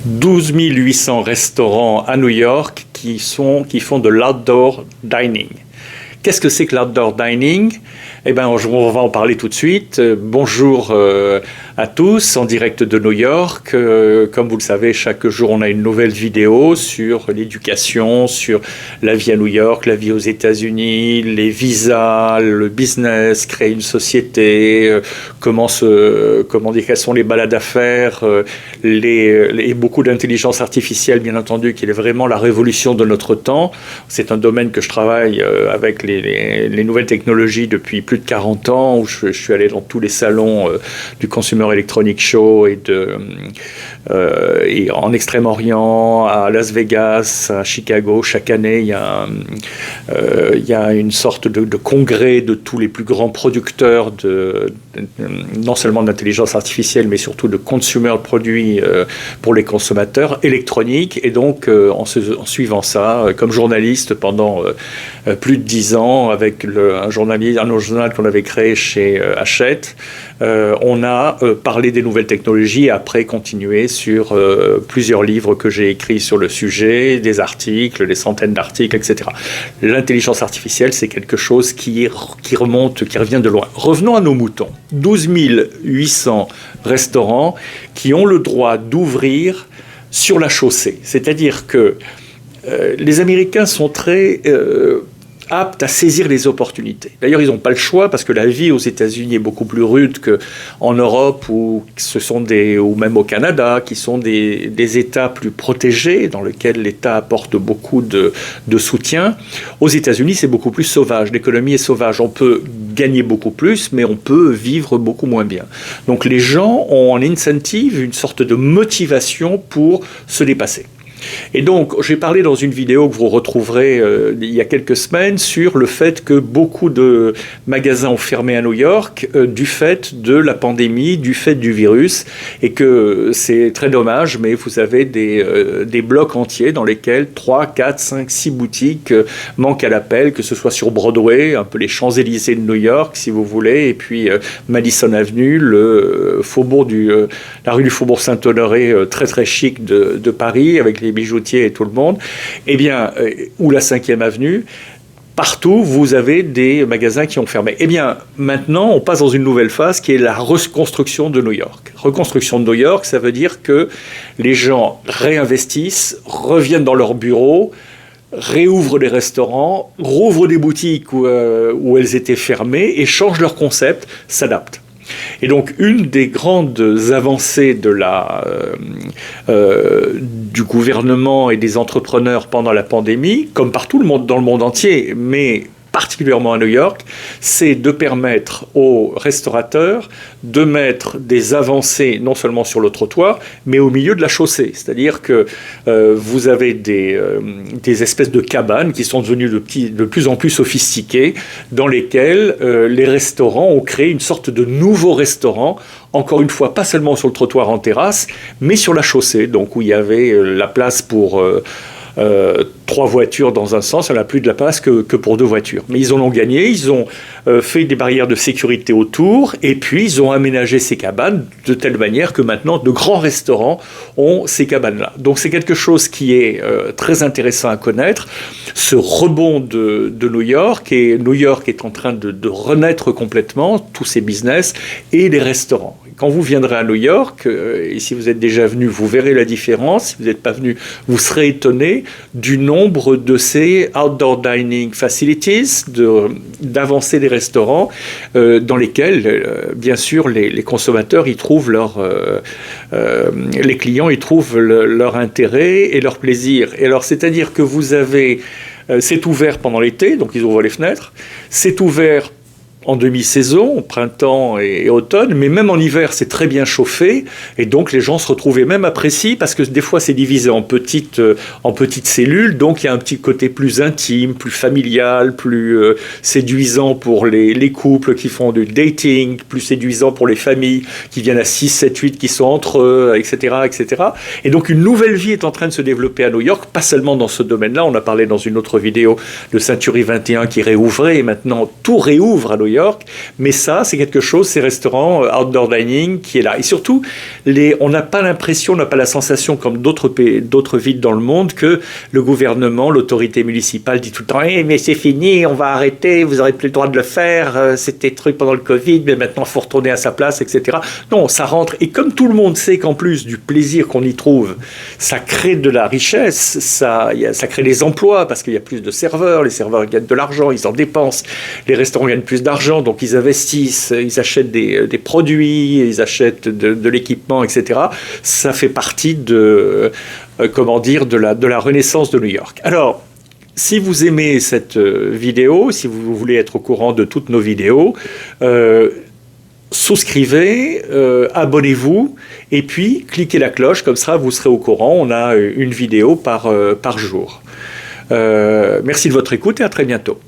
12 800 restaurants à New York qui font de l'outdoor dining. Qu'est-ce que c'est que l'outdoor dining ? Eh bien, on va en parler tout de suite. Bonjour à tous, en direct de New York. Comme vous le savez, chaque jour, on a une nouvelle vidéo sur l'éducation, sur la vie à New York, la vie aux États-Unis, les visas, le business, créer une société, quelles sont les balades à faire, et beaucoup d'intelligence artificielle, bien entendu, qui est vraiment la révolution de notre temps. C'est un domaine que je travaille avec les nouvelles technologies depuis plus de 40 ans, où je suis allé dans tous les salons du Consumer Electronics Show et en Extrême-Orient, à Las Vegas, à Chicago. Chaque année, il y a une sorte de congrès de tous les plus grands producteurs non seulement d'intelligence artificielle, mais surtout de consumer produits pour les consommateurs électroniques. Et donc, en suivant ça, comme journaliste pendant plus de 10 ans, avec un journal qu'on avait créé chez Hachette, on a parlé des nouvelles technologies et après continué sur plusieurs livres que j'ai écrits sur le sujet, des articles, des centaines d'articles, etc. L'intelligence artificielle, c'est quelque chose qui revient de loin. Revenons à nos moutons. 12 800 restaurants qui ont le droit d'ouvrir sur la chaussée. C'est-à-dire que les Américains sont très aptes à saisir les opportunités. D'ailleurs, ils n'ont pas le choix parce que la vie aux États-Unis est beaucoup plus rude qu'en Europe ou même au Canada, qui sont des États plus protégés, dans lesquels l'État apporte beaucoup de soutien. Aux États-Unis, c'est beaucoup plus sauvage. L'économie est sauvage. On peut gagner beaucoup plus, mais on peut vivre beaucoup moins bien. Donc les gens ont un incentive, une sorte de motivation pour se dépasser. Et donc, j'ai parlé dans une vidéo que vous retrouverez il y a quelques semaines sur le fait que beaucoup de magasins ont fermé à New York du fait de la pandémie, du fait du virus, et que c'est très dommage, mais vous avez des blocs entiers dans lesquels 3, 4, 5, 6 boutiques manquent à l'appel, que ce soit sur Broadway, un peu les Champs-Élysées de New York, si vous voulez, et puis Madison Avenue, la rue du Faubourg Saint-Honoré, très très chic de Paris, avec les bijoutiers et tout le monde, ou la 5e avenue, partout, vous avez des magasins qui ont fermé. Maintenant, on passe dans une nouvelle phase qui est la reconstruction de New York. Reconstruction de New York, ça veut dire que les gens réinvestissent, reviennent dans leurs bureaux, réouvrent des restaurants, rouvrent des boutiques où elles étaient fermées et changent leur concept, s'adaptent. Et donc, une des grandes avancées du gouvernement et des entrepreneurs pendant la pandémie, comme partout dans le monde entier, mais particulièrement à New York, c'est de permettre aux restaurateurs de mettre des avancées non seulement sur le trottoir, mais au milieu de la chaussée. C'est-à-dire que vous avez des espèces de cabanes qui sont devenues de plus en plus sophistiquées, dans lesquelles les restaurants ont créé une sorte de nouveau restaurant, encore une fois, pas seulement sur le trottoir en terrasse, mais sur la chaussée, donc où il y avait la place pour 3 voitures dans un sens, elle n'a plus de la place que pour 2 voitures. Mais ils en ont gagné, ils ont fait des barrières de sécurité autour, et puis ils ont aménagé ces cabanes de telle manière que maintenant de grands restaurants ont ces cabanes-là. Donc c'est quelque chose qui est très intéressant à connaître, ce rebond de New York, et New York est en train de renaître complètement, tous ces business, et les restaurants. Quand vous viendrez à New York, et si vous êtes déjà venu, vous verrez la différence. Si vous n'êtes pas venu, vous serez étonné du nombre de ces outdoor dining facilities, d'avancées des restaurants, dans lesquels, bien sûr, les consommateurs y trouvent les clients y trouvent leur intérêt et leur plaisir. Et alors, c'est-à-dire que c'est ouvert pendant l'été, donc ils ouvrent les fenêtres. C'est ouvert en demi-saison, printemps et automne, mais même en hiver, c'est très bien chauffé, et donc les gens se retrouvent et même apprécient, parce que des fois c'est divisé en petites cellules, donc il y a un petit côté plus intime, plus familial, plus séduisant pour les couples qui font du dating, plus séduisant pour les familles qui viennent à 6, 7, 8, qui sont entre eux, etc., etc. Et donc une nouvelle vie est en train de se développer à New York, pas seulement dans ce domaine-là, on a parlé dans une autre vidéo de Century 21 qui réouvrait, et maintenant tout réouvre à New York. York. Mais ça, c'est quelque chose, ces restaurants outdoor dining qui est là. Et surtout, on n'a pas l'impression, on n'a pas la sensation, comme d'autres villes dans le monde, que le gouvernement, l'autorité municipale dit tout le temps hey, mais c'est fini, on va arrêter, vous n'aurez plus le droit de le faire, c'était truc pendant le Covid, mais maintenant il faut retourner à sa place, etc. Non, ça rentre. Et comme tout le monde sait qu'en plus du plaisir qu'on y trouve, ça crée de la richesse, ça crée des emplois, parce qu'il y a plus de serveurs, les serveurs gagnent de l'argent, ils en dépensent, les restaurants gagnent plus d'argent, donc ils investissent, ils achètent des produits, ils achètent de l'équipement, etc. Ça fait partie de la renaissance de New York. Alors, si vous aimez cette vidéo, si vous voulez être au courant de toutes nos vidéos, souscrivez, abonnez-vous, et puis cliquez la cloche, comme ça vous serez au courant. On a une vidéo par jour. Merci de votre écoute et à très bientôt.